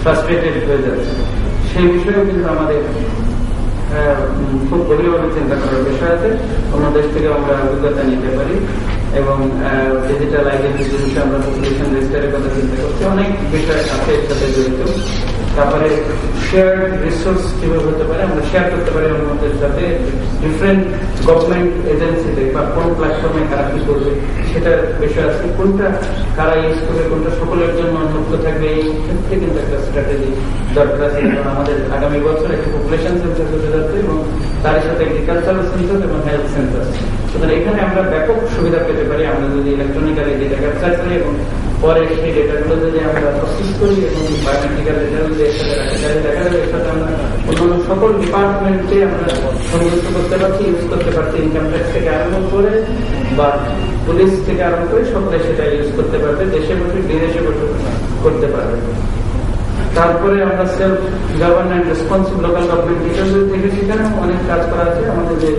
Frustrated হয়ে যাচ্ছে। সেই বিষয়েও কিন্তু আমাদের খুব গভীরভাবে চিন্তা করার বিষয় আছে। অন্য দেশ থেকে আমরা অভিজ্ঞতা নিতে পারি এবং ডিজিটাল আইডেন্টিটি বিষয়ে আমরা পপুলেশন রেজিস্টারের কথা চিন্তা করছি। অনেক বিষয় আছে এর সাথে জড়িত। তারপরে শেয়ার রিসোর্স কিভাবে হতে পারে, আমরা শেয়ার করতে পারি অন্যদের সাথে, ডিফারেন্ট গভর্নমেন্ট এজেন্সিতে বা কোন প্ল্যাটফর্মে কারা কি করবে সেটার বিষয় আছে। কোনটা কারা ইউজ করবে, কোনটা সকলের জন্য উন্মুক্ত থাকবে, এই ক্ষেত্রে কিন্তু একটা স্ট্র্যাটেজি দরকার আছে। কারণ আমাদের আগামী বছর একটা পপুলেশন সেন্সাস হতে যাচ্ছে এবং তার সাথে এগ্রিকালচারাল সেন্সাস এবং হেলথ সেন্সাস। সুতরাং এখানে আমরা ব্যাপক সুবিধা পেতে পারি আমরা যদি ইলেকট্রনিক্যালি ডেটা ক্যাপচার করি এবং পরে সেই ডেটাগুলো যদি আমরা প্রসেস করি এবং বায়োমেট্রিক্যাল ডেটা যদি এর সাথে রাখতে পারি, দেখা যাবে এর সাথে আমরা অন্যান্য সকল ডিপার্টমেন্টে আমরা সংযুক্ত করতে পারছি, ইউজ করতে পারছি। ইনকাম ট্যাক্স থেকে আরম্ভ করে বা পুলিশ থেকে আরম্ভ করে সকলে সেটা ইউজ করতে পারবে, দেশে বসে বিদেশে বসে করতে পারবে। তারপরে আমরা self government responsive local government details থেকে সেখানেও অনেক কাজ করা আছে। আমাদের যে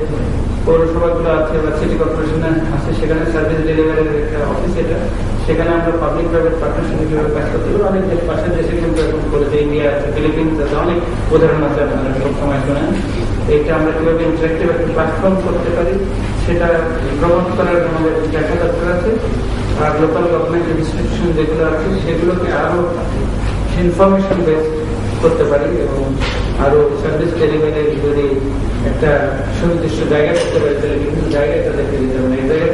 পৌরসভাগুলো আছে বা সিটি কর্পোরেশন আছে সেখানে সার্ভিস ডেলিভারির একটা অফিস, এটা সেখানে আমরা পাবলিক প্রাইভেট পার্টনারশিপ হিসেবে কাজ করতে পারি। অনেক দেশ পাশের দেশে কিন্তু এখন করেছে, ইন্ডিয়া আছে, ফিলিপিন্স আছে, অনেক উদাহরণ আছে আপনারা সব সময় শোনেন। এইটা আমরা কিভাবে ইন্টারেক্টিভ একটা প্ল্যাটফর্ম করতে পারি সেটা প্রমোট করার আমাদের দেখা দরকার আছে। আর লোকাল গভর্নমেন্ট ইনস্টিটিউশন যেগুলো আছে সেগুলোকে আরো ইনফরমেশন বেস করতে পারি এবং আরো সার্ভিস ডেলিভারি যদি একটা সুনির্দিষ্ট জায়গা করতে পারি তাহলে বিভিন্ন জায়গায় তাদেরকে দিতে হবে, এই জায়গায়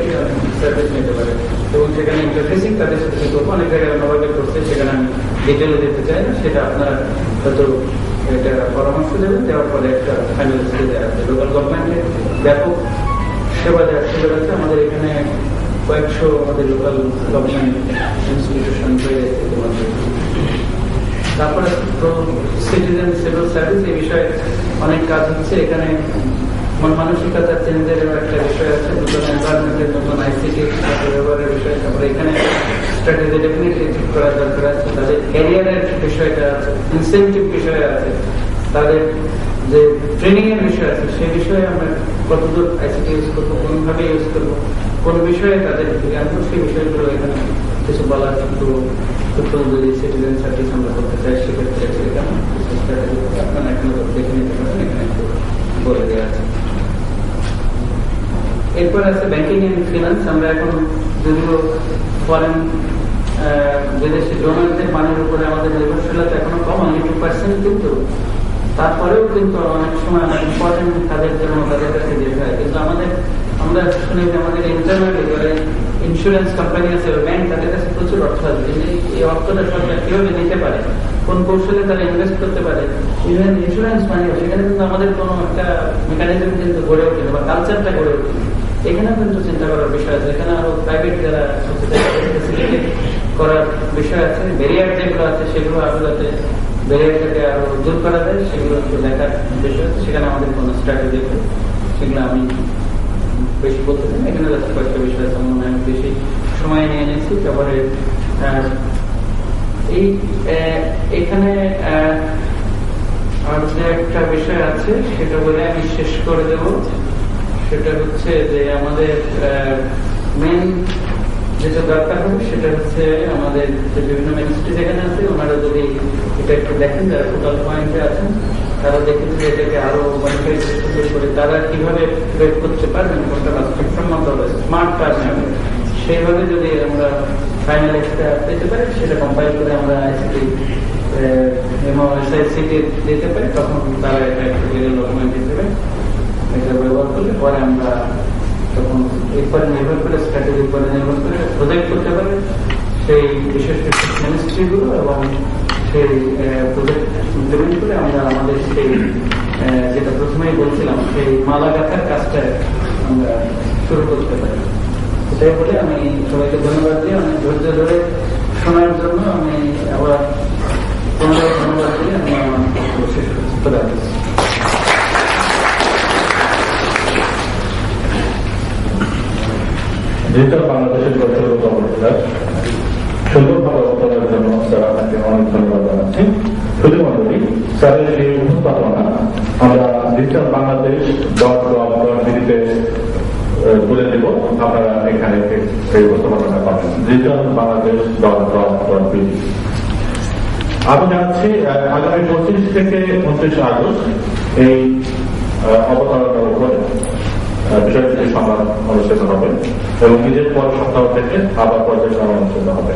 সার্ভিস নিতে পারে এবং সেখানে ইন্টারফেসিং তাদের সাথে করবো। অনেক জায়গায় অন্যভাবে করছে, সেখানে আমি ডিটেলে দিতে চাই না, সেটা আপনারা হয়তো এটা পরামর্শ দেবেন, দেওয়ার পরে একটা ফাইনাল স্টেজে আছে। লোকাল গভর্নমেন্টের ব্যাপক সেবা দেওয়ার সুযোগ আছে। আমাদের এখানে কয়েকশো আমাদের লোকাল গভর্নমেন্ট ইনস্টিটিউশন রয়েছে তোমাদের। তারপরে সিটিজেন সিভিল সার্ভিস, এই বিষয়ে অনেক কাজ হচ্ছে। এখানে মন মানসিকতা চেঞ্জের একটা বিষয় আছে, নতুন এনভায়রনমেন্টের, নতুন আইসিটি ব্যবহারের বিষয়। তারপরে এখানে স্ট্র্যাটেজি ডেফিনেটলি ঠিক করার দরকার আছে। তাদের ক্যারিয়ারের বিষয়টা আছে, ইনসেন্টিভ বিষয় আছে, তাদের যে ট্রেনিং এর বিষয় আছে সেই বিষয়ে আমরা কতদূর আইসিটি ইউজ করবো, কোনভাবে ইউজ করবো, কোন বিষয়ে তাদের জ্ঞান, সেই বিষয়গুলো এখানে কিছু বলার কিন্তু যদি সিটিজেন সার্ভিস আমরা করতে চাই সেক্ষেত্রে আপনারা এখানে দেখে নিতে পারেন, এখানে একটু বলে দেওয়া আছে। এরপর আছে ব্যাংকিং এন্ড ফিনান্স। আমরা এখন যদিও ফরেন বিদেশি ডোনারদের মানের উপরে আমাদের নির্ভরশীলতা এখনো কম, 2%, কিন্তু তারপরেও কিন্তু অনেক সময় অনেক ইম্পর্টেন্ট তাদের জন্য তাদের কাছে যেতে হয়। কিন্তু আমরা শুনি যে আমাদের ইন্টারনালি ইন্স্যুরেন্স কোম্পানি আছে, ব্যাংক, তাদের কাছে প্রচুর অর্থ আছে। এই অর্থটা সরকার কিভাবে দিতে পারে, কোন কৌশলে তারা ইনভেস্ট করতে পারে, ইভেন ইন্স্যুরেন্স মানি, সেখানে কিন্তু আমাদের কোনো একটা মেকানিজম কিন্তু গড়ে ওঠে বা কালচারটা গড়ে ওঠে। এখানেও কিন্তু চিন্তা করার বিষয় আছে। এখানে আরো প্রাইভেট যারা করার বিষয় আছে, ব্যারিয়ার যেগুলো আছে সেগুলো আরো যাতে ব্যারিয়ারটাকে আরো দূর করা যায় সেগুলো দেখার বিষয় আছে। সেখানে আমাদের কোনো স্ট্র্যাটেজি আছে, সেগুলো আমি বেশি বলতে চাই। এখানে যাচ্ছে কয়েকটা বিষয় আছে, মনে হয় বেশি সময় নিয়ে নিয়েছি। তারপরে এখানে আর যে একটা বিষয় আছে সেটা বলে আমি শেষ করে দেব। সেটা হচ্ছে যে আমাদের মেন যেটা দরকার হবে সেটা হচ্ছে আমাদের যে বিভিন্ন মিনিস্ট্রি যেখানে আছে ওনারা যদি এটা একটু দেখেন, যারা টোটাল পয়েন্টে আছেন তারা দেখেন যে এটাকে আরো করে তারা কিভাবে প্রয়োগ করতে পারবেন, কোনটা বাস্তবসম্মত হবে, স্মার্ট টার্মে হবে, সেইভাবে যদি আমরা ফাইনাল একটা পেতে পারি সেটা কম্পাইল করে আমরা আইসিটি দিতে পারি, তখন তারা এটা একটা ডকুমেন্ট হিসেবে এটা ব্যবহার করলে পরে আমরা তখন এরপরে নির্ভর করে স্ট্র্যাটেজির উপরে নির্ভর করে প্রজেক্ট করতে পারে সেই বিশেষ মিনিস্ট্রিগুলো এবং সেই প্রজেক্ট ইমপ্লিমেন্ট করে আমরা আমাদের সেই যেটা প্রথমেই বলছিলাম সেই মালা গাঁথার কাজটা আমরা শুরু করতে পারি। এটাই বলে আমি সবাইকে ধন্যবাদ দিই, অনেক ধৈর্য ধরে শোনার জন্য আমি আবার পুনরায় ধন্যবাদ দিই। আমি আমার শেষ করছি। ডিজিটাল বাংলাদেশের গঠনগত অবস্থা সুন্দরভাবে অবতরণের জন্য স্যার আপনাকে অনেক ধন্যবাদ জানাচ্ছি। শুধুমাত্রই স্যারের এই উপস্থাপনা আমরা ডিজিটাল বাংলাদেশ .gov.bd তুলে দেব, আপনারা এখানে এই উপস্থাপনাটা পাবেন, ডিজিটাল বাংলাদেশ .gov.bd। আমি জানাচ্ছি আগামী 25 থেকে 29 আগস্ট এই অবতারণার উপরে বিষয়টি সংবাদ অনুষ্ঠিত হবে এবং নিজের পরের সপ্তাহ থেকে আবার পর্যালোচনা অনুষ্ঠিত হবে।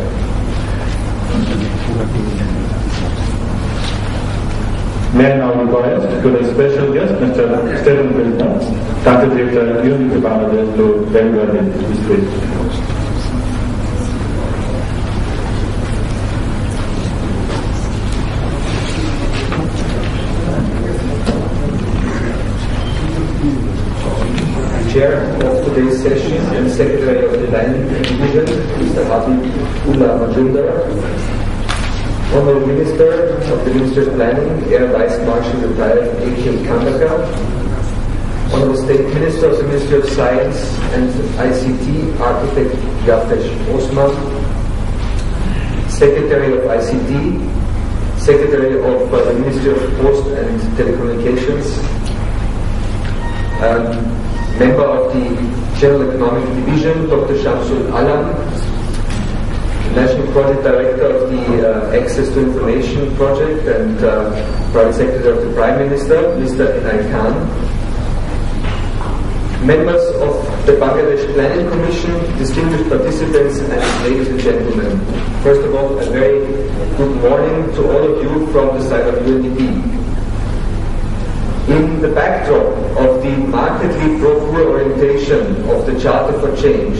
May I now request to the special guest, Mr. Stephen Wilson, Country Director, Unity Bangladesh, to deliver his speech. Chair of today's session and Secretary of the Planning Division, Mr. Habibullah Majumdar, Honorable Minister of the Ministry of Planning, Air Vice Marshal Retired A.K. Kandaka, Honorable State Minister of the Ministry of Science and ICT, Architect Yafesh Osman, Secretary of ICT, Secretary of the Ministry of Post and Telecommunications, Member of the General Economic Division, Dr. Shamsul Alam, National Project Director of the Access to Information Project and Private Secretary of the Prime Minister, Mr. Inay Khan, members of the Bangladesh Planning Commission, distinguished participants, and ladies and gentlemen. First of all, a very good morning to all of you from the side of UNDP. In the backdrop of the markedly pro-poor orientation of the Charter for Change,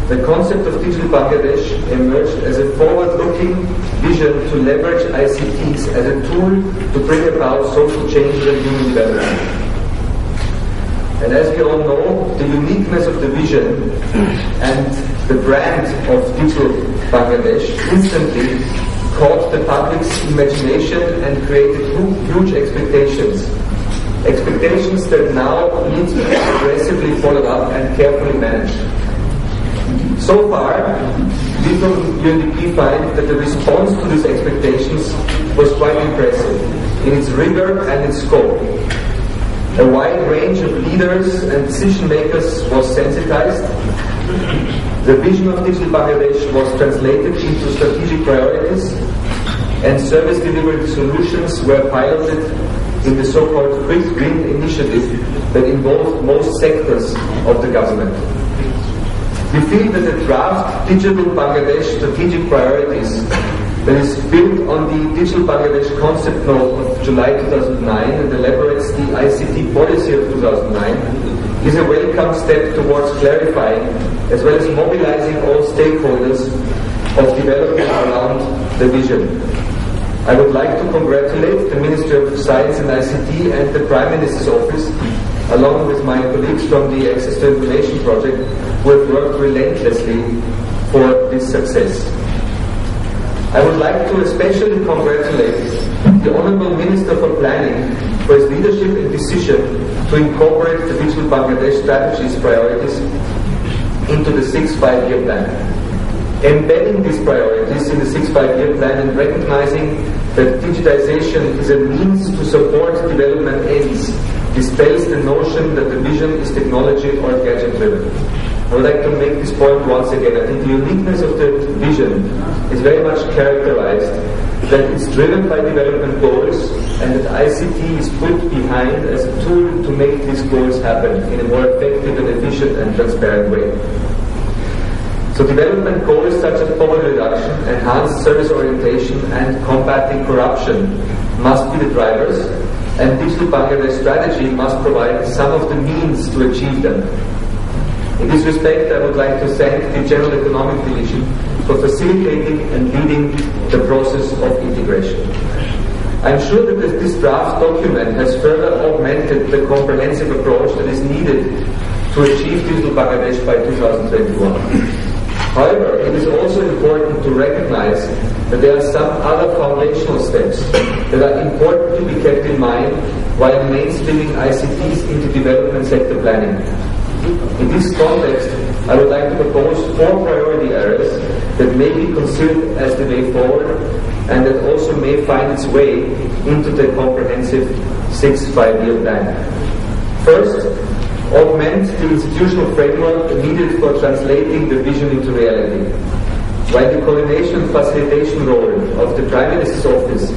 the concept of Digital Bangladesh emerged as a forward-looking vision to leverage ICTs as a tool to bring about social change and human development. And as we all know, the uniqueness of the vision and the brand of Digital Bangladesh instantly caught the public's imagination and created huge expectations. Expectations that now need to be aggressively followed up and carefully managed. So far, we from UNDP find that the response to these expectations was quite impressive in its rigor and its scope. A wide range of leaders and decision makers was sensitized. The vision of Digital Bangladesh was translated into strategic priorities, and service delivery solutions were piloted in the so-called Quick Green initiative that involved most sectors of the government. We feel that the draft Digital Bangladesh strategic priorities that is built on the Digital Bangladesh concept note of July 2009 and elaborates the ICT policy of 2009 is a welcome step towards clarifying as well as mobilizing all stakeholders of development around the vision. I would like to congratulate the Ministry of Science and ICT and the Prime Minister's Office, along with my colleagues from the Access to Information Project, who have worked relentlessly for this success. I would like to especially congratulate the Honorable Minister for Planning for his leadership and decision to incorporate the Digital Bangladesh Strategy's priorities into the 6th Five-Year Plan. Embedding these priorities in the 6th Five-Year Plan and recognizing that digitization is a means to support development aims dispels the notion that the vision is technology or gadget-driven. I would like to make this point once again. I think the uniqueness of the vision is very much characterized that it's driven by development goals and that ICT is put behind as a tool to make these goals happen in a more effective and efficient and transparent way. So development goals such as poverty reduction, enhanced service orientation and combating corruption must be the drivers, and Digital Bangladesh strategy must provide some of the means to achieve them. In this respect, I would like to thank the General Economic Division for facilitating and leading the process of integration. I am sure that this draft document has further augmented the comprehensive approach that is needed to achieve Digital Bangladesh by 2021. However, it is also important to recognize that there are some other foundational steps that are important to be kept in mind while mainstreaming ICTs into development sector planning. In this context, I would like to propose 4 priority areas that may be considered as the way forward and that also may find its way into the comprehensive 6th Five-Year Plan. First, augment the institutional framework needed for translating the vision into reality. while the coordination and facilitation role of the Prime Minister's office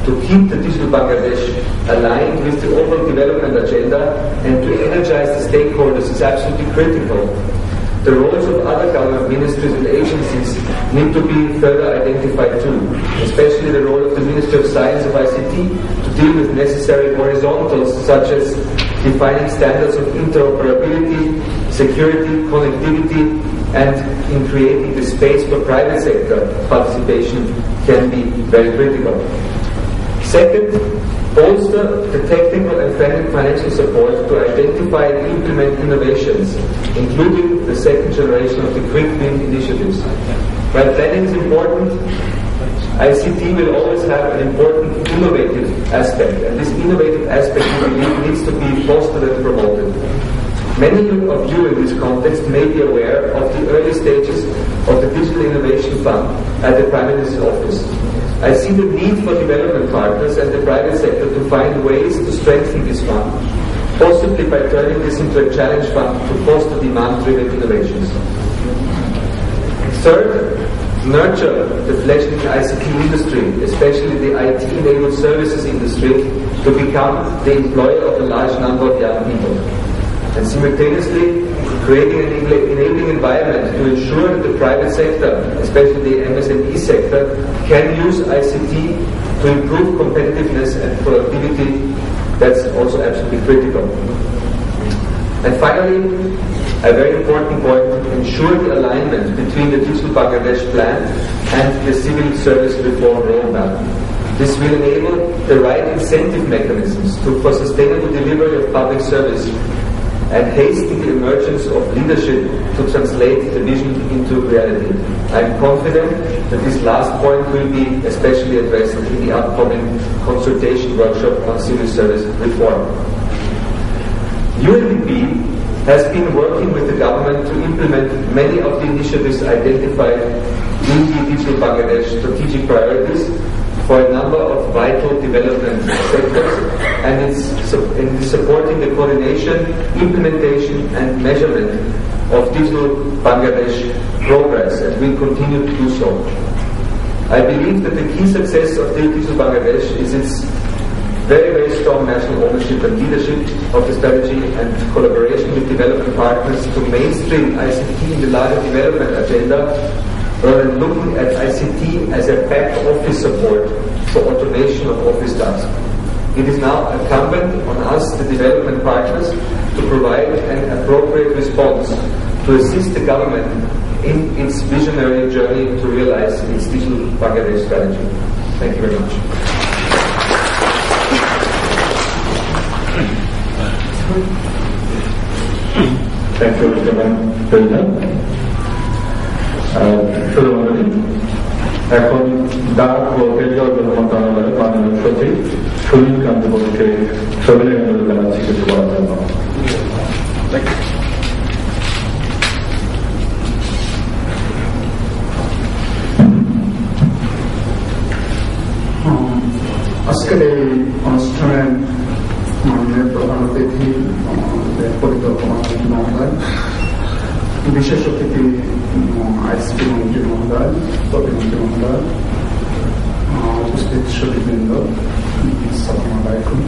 to keep the Digital Bangladesh aligned with the overall development agenda and to energize the stakeholders is absolutely critical. The roles of other government ministries and agencies need to be further identified too, especially the role of the Ministry of Science of ICT to deal with necessary horizontals such as defining standards of interoperability, security, connectivity, and in creating the space for private sector participation can be very critical. Second, bolster the technical and financial support to identify and implement innovations, including the second generation of the Quick Win initiatives. While planning is important, ICT will always have an important innovative aspect, and this innovative aspect we believe needs to be fostered and promoted. Many of you in this context may be aware of the early stages of the Digital Innovation Fund at the Prime Minister's office. I see the need for development partners and the private sector to find ways to strengthen this fund, possibly by turning this into a challenge fund to foster demand-driven innovations. Third, nurture the fledgling ICT industry, especially the IT-enabled services industry, to become the employer of a large number of young people. And simultaneously, creating an enabling environment to ensure that the private sector, especially the MSME sector, can use ICT to improve competitiveness and productivity. That's also absolutely critical. And finally, a very important point, ensure the alignment between the Digital Bangladesh plan and the civil service reform roadmap. This will enable the right incentive mechanisms for sustainable delivery of public service and hasten the emergence of leadership to translate the vision into reality. I am confident that this last point will be especially addressed in the upcoming consultation workshop on civil service reform. UNDP has been working with the government to implement many of the initiatives identified in the Digital Bangladesh strategic priorities for a number of vital development sectors, and it's supporting the coordination, implementation and measurement of Digital Bangladesh progress, and will continue to do so. I believe that the key success of Digital Bangladesh is its very, very strong national ownership and leadership of the strategy and collaboration with development partners to mainstream ICT in the larger development agenda, rather than looking at ICT as a back office support for automation of office tasks. It is now incumbent on us, the development partners, to provide an appropriate response to assist the government in its visionary journey to realize its Digital Bangladesh strategy. Thank you very much. Thank you, Mr. President. শুধুমাত্র এখন ডাক ও টেলিযোগাযোগ মন্ত্রণালয়ের মাননীয় সচিব সুনীল কান্ত বসুকে সবিনয় অনুরোধ জানাচ্ছি কিছু বলার জন্য। আজকের এই অনুষ্ঠানের মাননীয় প্রধান অতিথি পরিকল্পনা মহোদয়, বিশেষ অতিথি আইসিটি মন্ত্রী মহোদয়, প্রতিমন্ত্রী মহোদয়, উপস্থিত সচিববৃন্দ, আসসালামু আলাইকুম।